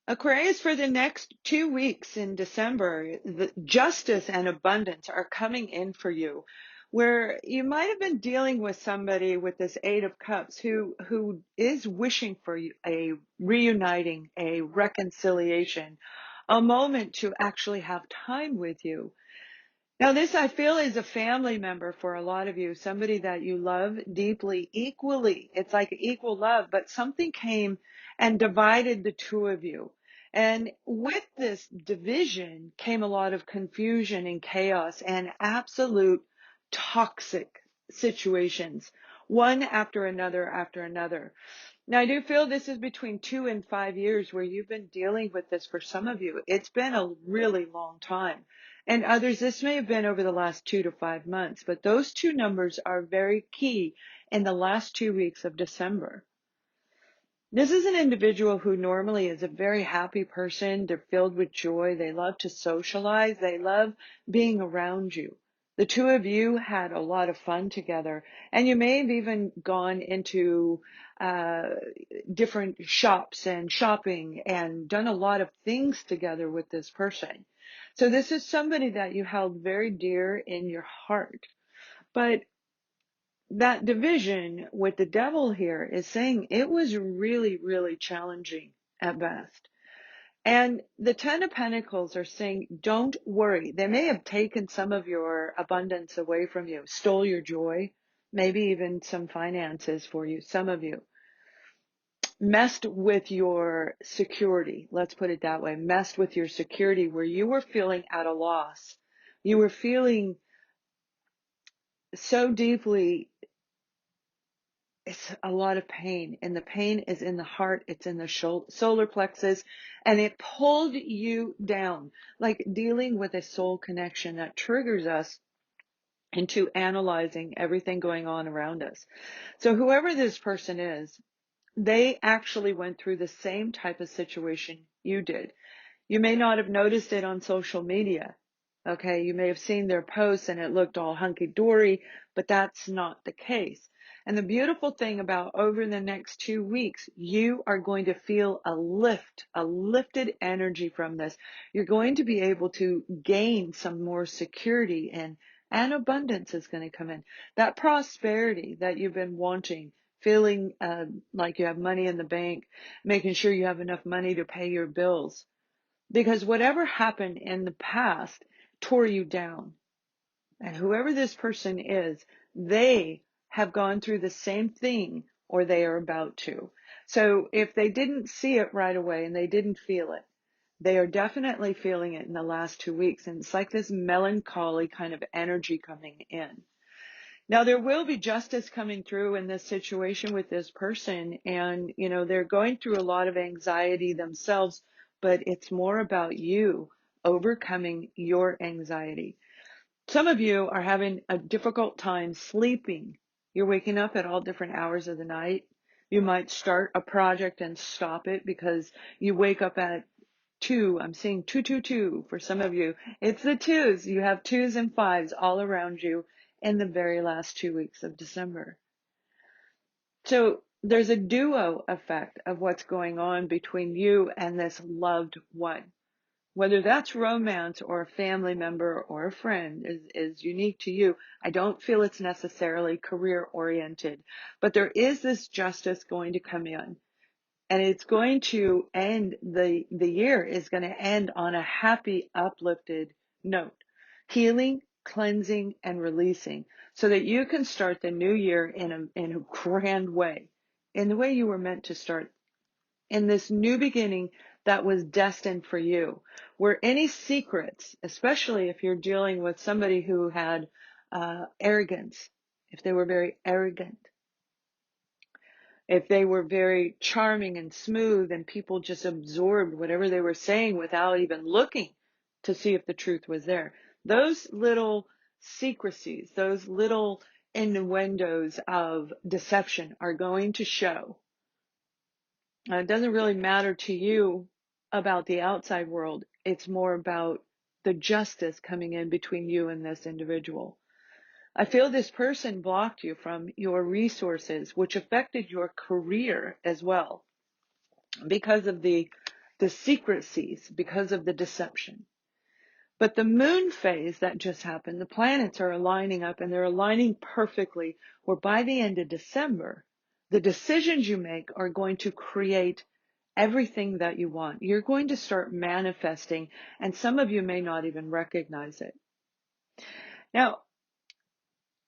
Aquarius, for the next 2 weeks in December, the justice and abundance are coming in for you, where you might have been dealing with somebody with this Eight of Cups who is wishing for a reuniting, a reconciliation, a moment to actually have time with you. Now, this I feel is a family member for a lot of you, somebody that you love deeply, equally. It's like equal love, but something came and divided the two of you. And with this division came a lot of confusion and chaos and absolute toxic situations, one after another after another. Now, I do feel this is between 2 and 5 years where you've been dealing with this for some of you. It's been a really long time. And others, this may have been over the last 2 to 5 months, but those two numbers are very key in the last 2 weeks of December. This is an individual who normally is a very happy person. They're filled with joy. They love to socialize. They love being around you. The two of you had a lot of fun together, and you may have even gone into uh, different shops and shopping and done a lot of things together with this person. So this is somebody that you held very dear in your heart. But that division with the devil here is saying it was really, really challenging at best. And the Ten of Pentacles are saying, don't worry. They may have taken some of your abundance away from you, stole your joy, maybe even some finances for you, some of you. Messed with your security, let's put it that way, messed with your security where you were feeling at a loss. You were feeling so deeply. It's a lot of pain, and the pain is in the heart, it's in the solar plexus, and it pulled you down, like dealing with a soul connection that triggers us into analyzing everything going on around us. So whoever this person is, they actually went through the same type of situation you did. You may not have noticed it on social media. Okay, you may have seen their posts and it looked all hunky-dory, but that's not the case. And the beautiful thing about over the next 2 weeks, you are going to feel a lift, a lifted energy from this. You're going to be able to gain some more security and abundance is going to come in. That prosperity that you've been wanting, feeling like you have money in the bank, making sure you have enough money to pay your bills. Because whatever happened in the past tore you down. And whoever this person is, they have gone through the same thing or they are about to. So if they didn't see it right away and they didn't feel it, they are definitely feeling it in the last 2 weeks. And it's like this melancholy kind of energy coming in. Now, there will be justice coming through in this situation with this person. And, they're going through a lot of anxiety themselves, but it's more about you overcoming your anxiety. Some of you are having a difficult time sleeping. You're waking up at all different hours of the night. You might start a project and stop it because you wake up at 2. I'm seeing 222 for some of you. It's the twos. You have twos and fives all around you in the very last 2 weeks of December. So there's a duo effect of what's going on between you and this loved one. Whether that's romance or a family member or a friend is unique to you. I don't feel it's necessarily career oriented, but there is this justice going to come in. And it's going to end, the year is going to end on a happy, uplifted note. Healing, cleansing, and releasing so that you can start the new year in a grand way, in the way you were meant to start, in this new beginning that was destined for you, where any secrets, especially if you're dealing with somebody who had arrogance, if they were very arrogant, if they were very charming and smooth and people just absorbed whatever they were saying without even looking to see if the truth was there. Those little secrecies, those little innuendos of deception are going to show. It doesn't really matter to you about the outside world. It's more about the justice coming in between you and this individual. I feel this person blocked you from your resources, which affected your career as well because of the the secrecies because of the deception. But the moon phase that just happened, the planets are aligning up, and they're aligning perfectly, where by the end of December, the decisions you make are going to create everything that you want. You're going to start manifesting, and some of you may not even recognize it. Now,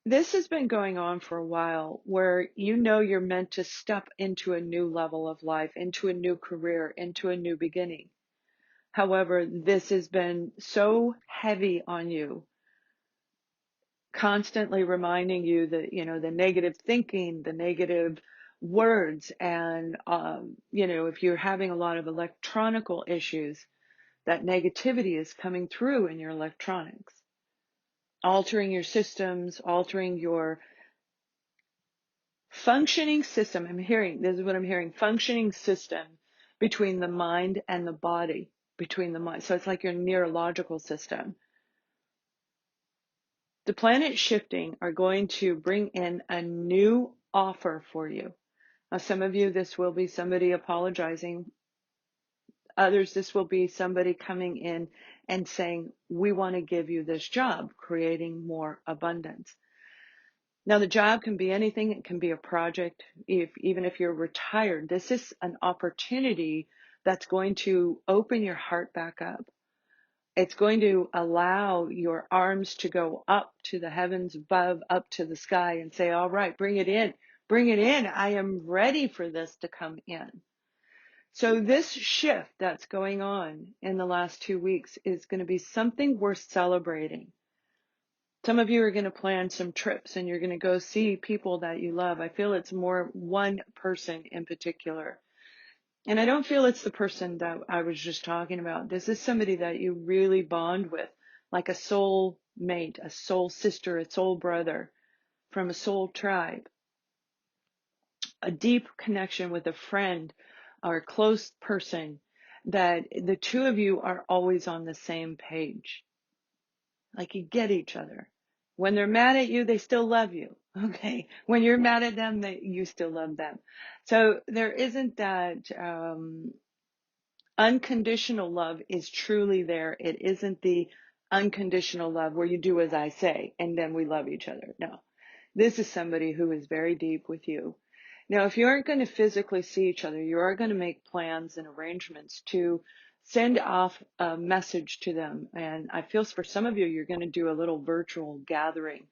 this has been going on for a while, where you know you're meant to step into a new level of life, into a new career, into a new beginning. However, this has been so heavy on you, constantly reminding you that, the negative thinking, the negative words, and, if you're having a lot of electronical issues, that negativity is coming through in your electronics, altering your systems, altering your functioning system. This is what I'm hearing, functioning system between the mind and the body, between the mind. So it's like your neurological system. The planets shifting are going to bring in a new offer for you. Now, some of you, this will be somebody apologizing. Others, this will be somebody coming in and saying, we want to give you this job, creating more abundance. Now, the job can be anything. It can be a project. Even if you're retired, this is an opportunity that's going to open your heart back up. It's going to allow your arms to go up to the heavens above, up to the sky, and say, all right, bring it in. Bring it in. I am ready for this to come in. So this shift that's going on in the last 2 weeks is going to be something worth celebrating. Some of you are going to plan some trips, and you're going to go see people that you love. I feel it's more one person in particular. And I don't feel it's the person that I was just talking about. This is somebody that you really bond with, like a soul mate, a soul sister, a soul brother from a soul tribe, a deep connection with a friend or a close person, that the two of you are always on the same page. Like, you get each other. When they're mad at you, they still love you. Okay. When you're mad at them, you still love them. So there isn't that, unconditional love is truly there. It isn't the unconditional love where you do as I say and then we love each other. No, this is somebody who is very deep with you. Now, if you aren't going to physically see each other, you are going to make plans and arrangements to send off a message to them. And I feel for some of you, you're going to do a little virtual gathering.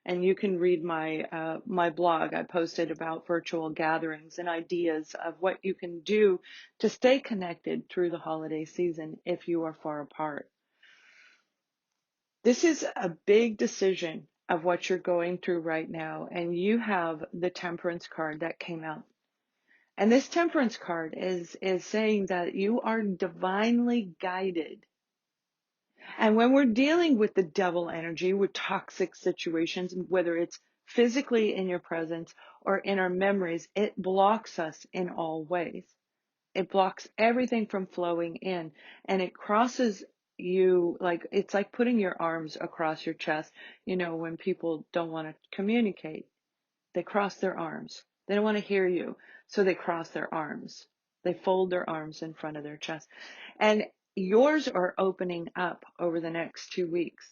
And you can read my blog. I posted about virtual gatherings and ideas of what you can do to stay connected through the holiday season if you are far apart. This is a big decision of what you're going through right now, and you have the Temperance card that came out. And this Temperance card is saying that you are divinely guided. And when we're dealing with the devil energy, with toxic situations, whether it's physically in your presence or in our memories, it blocks us in all ways. It blocks everything from flowing in, and it crosses you, like, it's like putting your arms across your chest. When people don't want to communicate, they cross their arms. They don't want to hear you, so they cross their arms. They fold their arms in front of their chest. And yours are opening up over the next 2 weeks.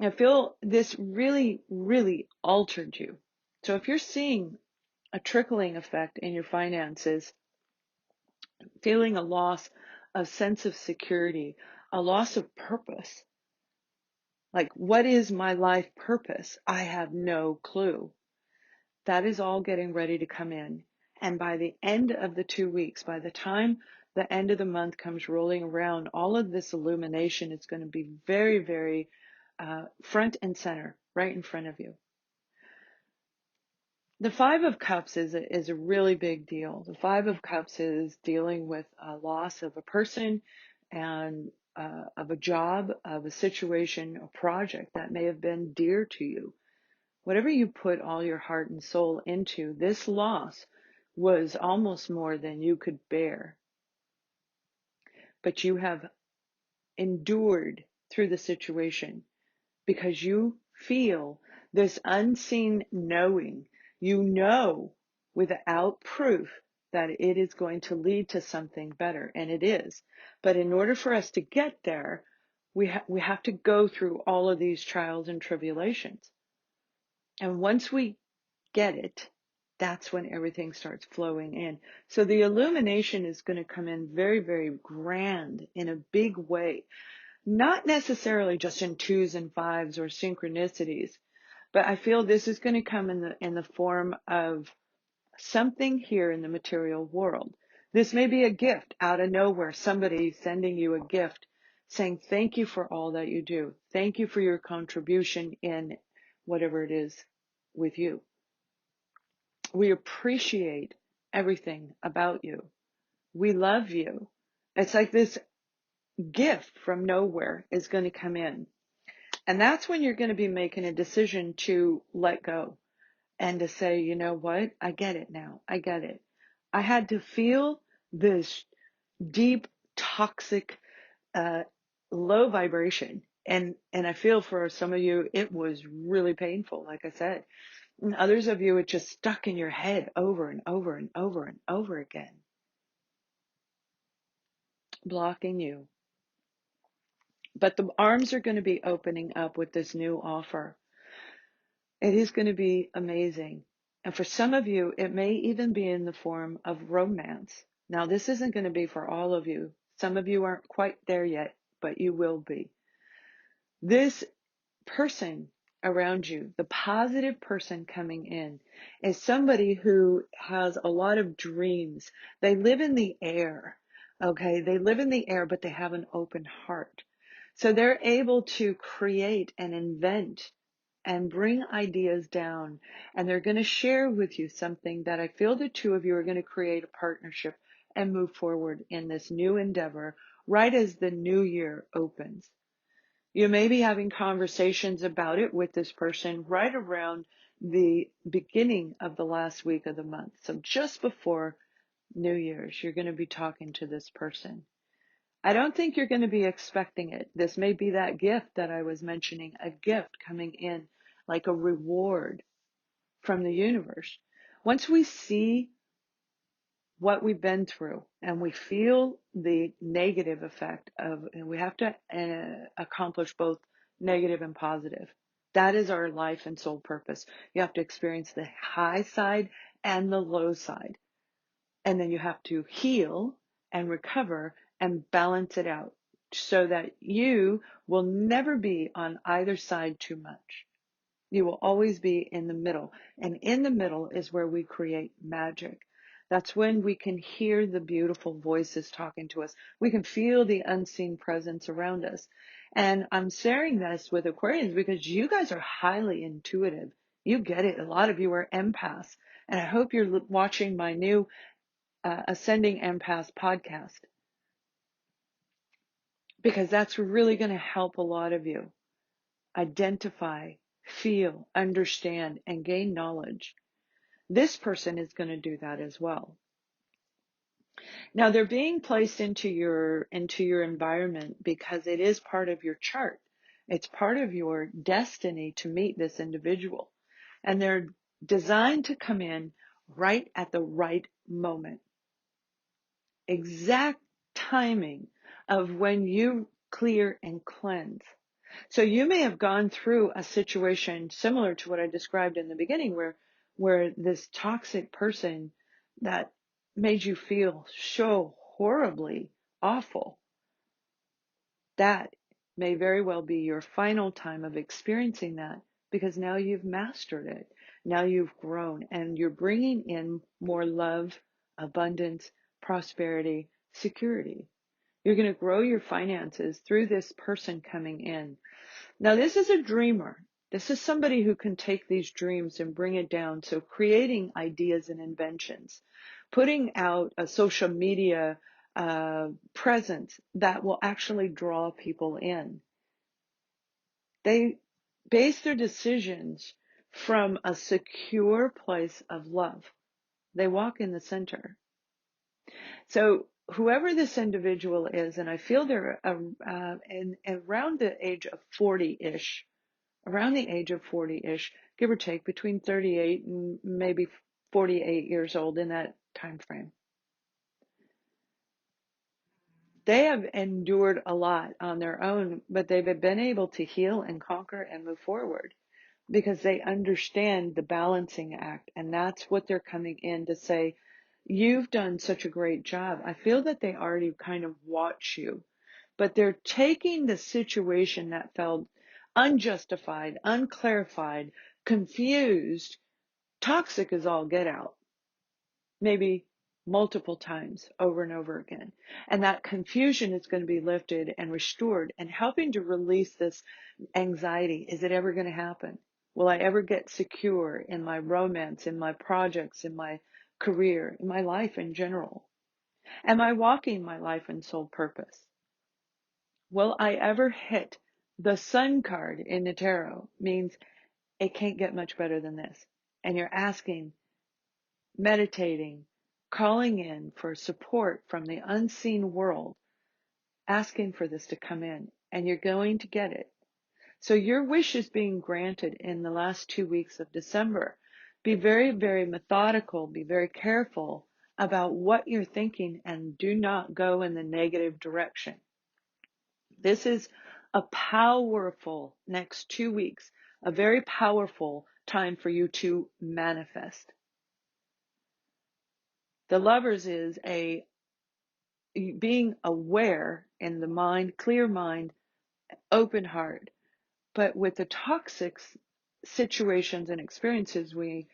I feel this really, really altered you. So if you're seeing a trickling effect in your finances, feeling a loss of sense of security, a loss of purpose, like, what is my life purpose? I have no clue. That is all getting ready to come in. And by the end of the 2 weeks, by the time the end of the month comes rolling around, all of this illumination is going to be very, very front and center, right in front of you. The Five of Cups is a really big deal. The Five of Cups is dealing with a loss of a person and of a job, of a situation, a project that may have been dear to you. Whatever you put all your heart and soul into, this loss was almost more than you could bear. But you have endured through the situation because you feel this unseen knowing. You know without proof that it is going to lead to something better, and it is. But in order for us to get there, we have to go through all of these trials and tribulations. And once we get it, that's when everything starts flowing in. So the illumination is going to come in very, very grand in a big way. Not necessarily just in 2s and 5s or synchronicities, but I feel this is going to come in the form of something here in the material world. This may be a gift out of nowhere, somebody sending you a gift saying, thank you for all that you do. Thank you for your contribution in whatever it is with you. We appreciate everything about you. We love you. It's like this gift from nowhere is going to come in. And that's when you're going to be making a decision to let go and to say, you know what? I get it now. I get it. I had to feel this deep, toxic, low vibration. And I feel for some of you, it was really painful, like I said. And others of you, it just stuck in your head over and over and over and over again, blocking you. But the arms are going to be opening up with this new offer. It is going to be amazing. And for some of you, it may even be in the form of romance. Now, this isn't going to be for all of you. Some of you aren't quite there yet, but you will be. This person around you, the positive person coming in, is somebody who has a lot of dreams. They live in the air, okay? They live in the air, but they have an open heart. So they're able to create and invent and bring ideas down. And they're going to share with you something that I feel the two of you are going to create a partnership and move forward in this new endeavor right as the new year opens. You may be having conversations about it with this person right around the beginning of the last week of the month. So just before New Year's, you're going to be talking to this person. I don't think you're going to be expecting it. This may be that gift that I was mentioning, a gift coming in like a reward from the universe. Once we see what we've been through and we feel the negative effect of, and we have to accomplish both negative and positive. That is our life and soul purpose. You have to experience the high side and the low side. And then you have to heal and recover and balance it out so that you will never be on either side too much. You will always be in the middle. And in the middle is where we create magic. That's when we can hear the beautiful voices talking to us. We can feel the unseen presence around us. And I'm sharing this with Aquarians because you guys are highly intuitive. You get it. A lot of you are empaths. And I hope you're watching my new Ascending Empath podcast, because that's really going to help a lot of you identify, feel, understand, and gain knowledge. This person is going to do that as well. Now they're being placed into your environment because it is part of your chart. It's part of your destiny to meet this individual. And they're designed to come in right at the right moment. Exact timing of when you clear and cleanse. So you may have gone through a situation similar to what I described in the beginning, where this toxic person that made you feel so horribly awful, that may very well be your final time of experiencing that, because now you've mastered it. Now you've grown and you're bringing in more love, abundance, prosperity, security. You're going to grow your finances through this person coming in. Now, this is a dreamer. This is somebody who can take these dreams and bring it down. So creating ideas and inventions, putting out a social media presence that will actually draw people in. They base their decisions from a secure place of love. They walk in the center. So whoever this individual is, and I feel they're around the age of 40-ish, around the age of 40-ish, give or take, between 38 and maybe 48 years old, in that time frame. They have endured a lot on their own, but they've been able to heal and conquer and move forward because they understand the balancing act. And that's what they're coming in to say, you've done such a great job. I feel that they already kind of watch you, but they're taking the situation that felt unjustified, unclarified, confused, toxic as all get out, maybe multiple times over and over again. And that confusion is going to be lifted and restored and helping to release this anxiety. Is it ever going to happen? Will I ever get secure in my romance, in my projects, in my career, in my life in general? Am I walking my life and soul purpose? Will I ever hit the sun card in the tarot? Means it can't get much better than this. And you're asking, meditating, calling in for support from the unseen world, asking for this to come in, and you're going to get it. So your wish is being granted in the last 2 weeks of December. Be very, very methodical, be very careful about what you're thinking, and do not go in the negative direction. This is a powerful next 2 weeks, a very powerful time for you to manifest. The Lovers is a being aware in the mind, clear mind, open heart. But with the toxic situations and experiences we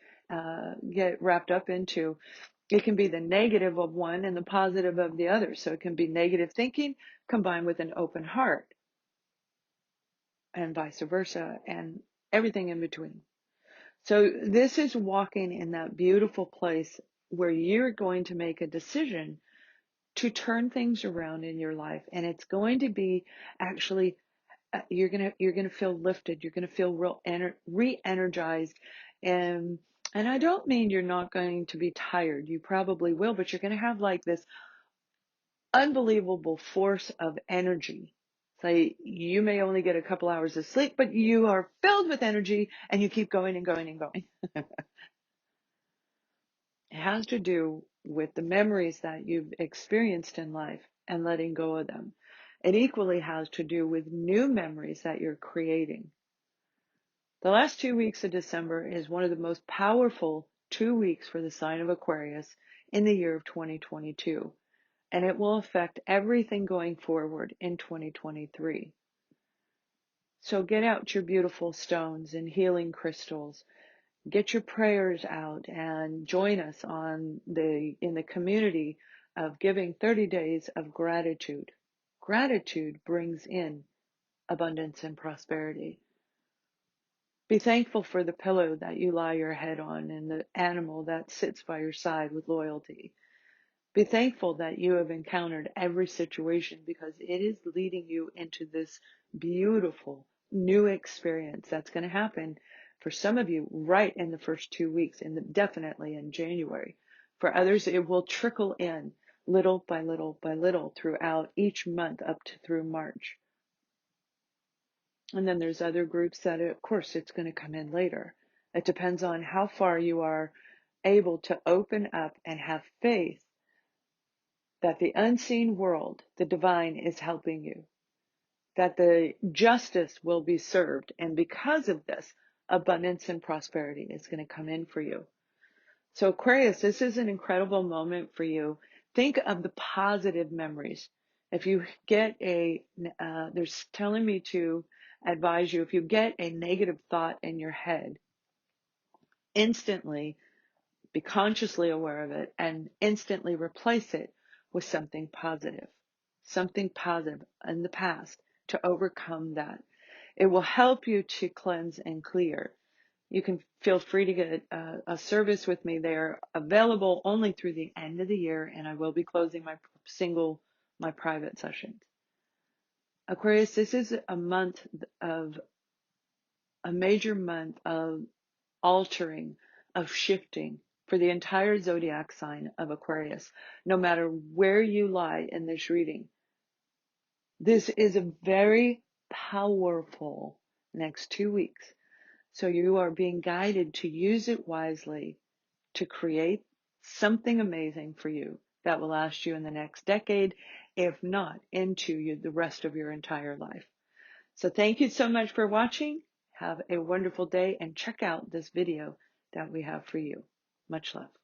get wrapped up into, it can be the negative of one and the positive of the other. So it can be negative thinking combined with an open heart, and vice versa, and everything in between. So this is walking in that beautiful place where you're going to make a decision to turn things around in your life, and it's going to be actually you're gonna feel lifted. You're gonna feel re-energized, and I don't mean you're not going to be tired. You probably will, but you're gonna have like this unbelievable force of energy. So you may only get a couple hours of sleep, but you are filled with energy, and you keep going and going and going. It has to do with the memories that you've experienced in life and letting go of them. It equally has to do with new memories that you're creating. The last 2 weeks of December is one of the most powerful 2 weeks for the sign of Aquarius in the year of 2022, and it will affect everything going forward in 2023. So get out your beautiful stones and healing crystals. Get your prayers out and join us in the community of giving 30 days of gratitude. Gratitude brings in abundance and prosperity. Be thankful for the pillow that you lie your head on and the animal that sits by your side with loyalty. Be thankful that you have encountered every situation, because it is leading you into this beautiful new experience that's going to happen for some of you right in the first 2 weeks, and definitely in January. For others, it will trickle in little by little by little throughout each month up to through March. And then there's other groups that, of course, it's going to come in later. It depends on how far you are able to open up and have faith that the unseen world, the divine, is helping you, that the justice will be served. And because of this, abundance and prosperity is going to come in for you. So Aquarius, this is an incredible moment for you. Think of the positive memories. If you get they're telling me to advise you, if you get a negative thought in your head, instantly be consciously aware of it and instantly replace it with something positive in the past to overcome that. It will help you to cleanse and clear. You can feel free to get a service with me. They're available only through the end of the year, and I will be closing my private sessions. Aquarius, this is a major month of altering, of shifting for the entire zodiac sign of Aquarius, no matter where you lie in this reading. This is a very powerful next 2 weeks. So you are being guided to use it wisely to create something amazing for you that will last you in the next decade, if not into you the rest of your entire life. So thank you so much for watching. Have a wonderful day and check out this video that we have for you. Much love.